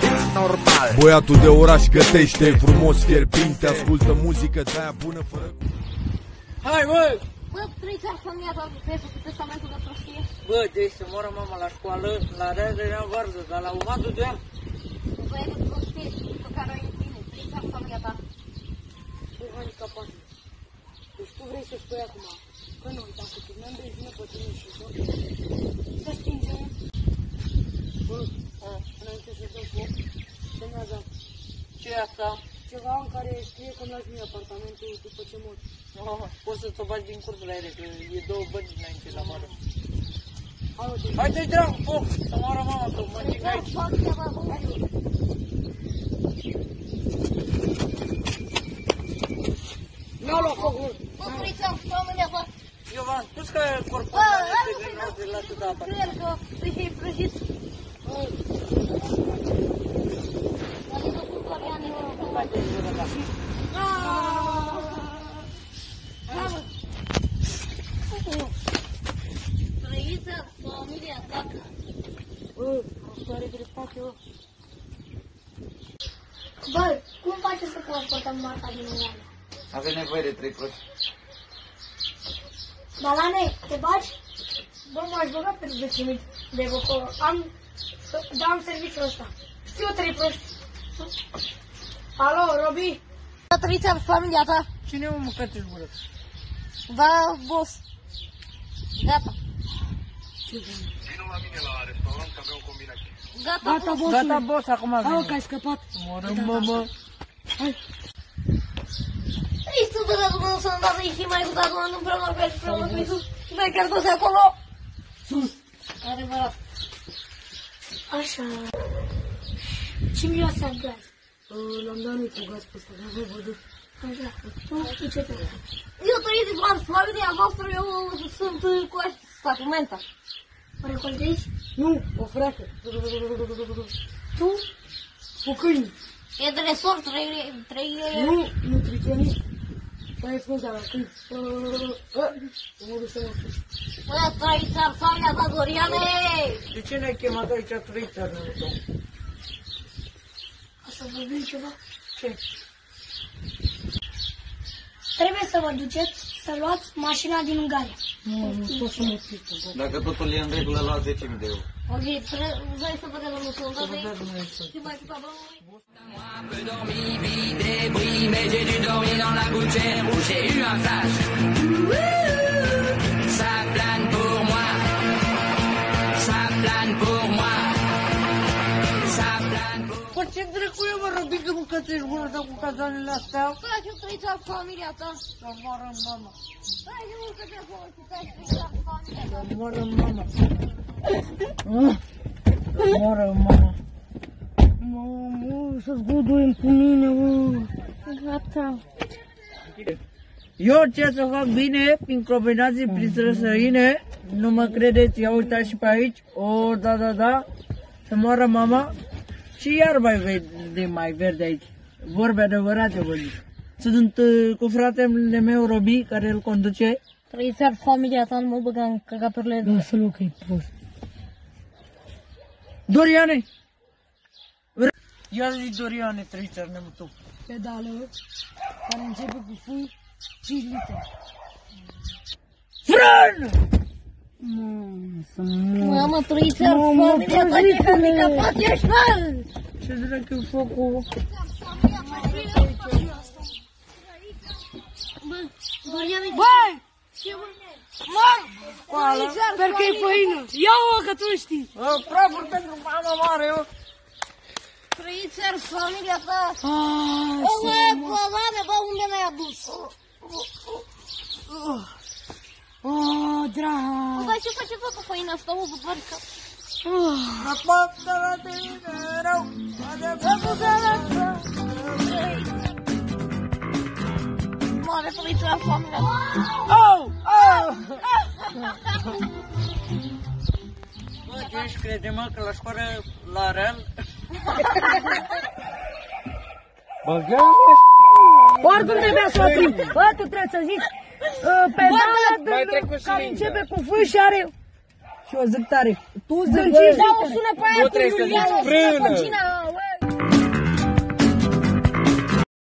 sunt normal. Băiatul de oraș gătește frumos fierbinte, ascultă muzică de-aia bună fără... Hai, bă! Bă, trăiți arfamia ta, crezi cu testamentul de prostie? Bă, deci să moră mama la școală, la rea de rea varză, dar la umatul de am. Bă, e de prostie pe care ai în tine, trăiți arfamia ta. Bă, handicapat. Deci tu vrei să spui acum că noi, dacă turnăm benzină pe tine și tot, să stingem, bă, înainte să dăm foc, semnează Ce e asta? ceva în care scrie că-mi lași mie apartamentul după ce mor. Poți să-ți o bagi din cursul la ele, că e 2 bănci înainte la moară. Hai, Hai dă-i drag, foc, să moară mama, că mă zic Trăiți aici. arfamia ta, bă. n-au luat foc, mă! Bă, trăiți arfamia ta. Iovan, spus că corpul Bă, ăla hai este nu de la atâta apă. cred că vrei să-i prăjit. Dar le dă cu Floriane. Hai dă-i drag, da. Trăiți arfamia ta. Bă, asta are dreptate, bă. Bă, cum faceți să transportăm marca din Ungaria? Avem nevoie de 3 proști. Balane, te bagi? Bă, m-aș băga pe 10 minute de acolo. Am serviciul ăsta. Știu 3 proști. Alo, Robi? Trăiți arfamia ta. Cine mă mâncați-și gură? Da, boss. Gata. Vino la mine la restaurant că aveam combinație. Gata, Gata, boss. bossule. Gata, boss, acum Hai, vine. că ai scăpat. Moră, mamă. Hai. Ești tu de la Dumnezeu să-mi dată și mai cu tatăl împreună cu el și împreună cu Iisus. Și mai chiar toți acolo. Sus. Adevărat. Așa. Ce miroase a gaz? L-am dat lui cu gaz pe ăsta, n-am văzut. Așa. Tu ce te eu trăiesc cu familia voastră, eu sunt cu sacramenta. O recoltezi? Nu, o freacă. Tu? Cu câini. E de resort, trei... Nu, nutriționist. Stai spus la câini. Mă duc să mă spus. Bă, trăiți familia ta, Doriane! De ce ne-ai chemat aici trăiți ar tău? O să vorbim ceva? Ce? Trebuie să vă duceți să luați mașina din Ungaria. Nu pot să mă explic. Dacă totul e în regulă, la 10.000 de euro. Ok, vrei să vedem în secundă și mai cu domnului? Peu dormi, vie débris, mais j'ai dû dormir dans la gouttière où j'ai eu un flash. Ça plane pour moi, ça plane pour moi, ça plane pour moi. Păi ce dracu e, mă, Robi, că mâncați-și gură de cu cazanele astea? Stai că trăiți la familia ta. Să moară mama. Stai că nu că te acolo și stai că trăiți la familia ta. Să moară mama. Să moară mama. Mamă, să-ți goduim cu mine, mă. Gata. Eu ce să fac bine, prin combinații, prin străsăine, nu mă credeți, ia uitați și pe aici, da, să moară mama și iar mai verde aici. Vorbe adevărate, vă zic. Sunt cu fratele meu, Robi, care îl conduce. Trăiți la familia ta, nu mă băga în căcaturile de... Lasă-l că e prost. Doriane! Ia zi, Doriane, trăiți ar nemutu. Pedală, care începe cu fui, 5 litri. Frân! Mamă, să mor. Mamă, trăiți la familia ta, ce handicapat ești, mă! Ce dracu-i focul? Doriane, Băi! ce mă? Coală! Sper că e făină. Ia-o, că tu știi. Prafuri pentru mama mare, eu. Trăiți la familia ta. Ah, O, bă, Balane, bă, unde l-ai adus? oh, drag. Bă, ce face tot cu făina asta, o, băbarca? Rapapta la tine rău, Mare, trăiți la familia ta. Bă, ce ești crede, mă, că la școală, la real... Oricum trebuia să oprim. Bă, tu trebuie să zici pedala care începe cu F și are... Și o zic tare. Tu zici, Da, o sună pe aia cu Iulian, o sună pe Gina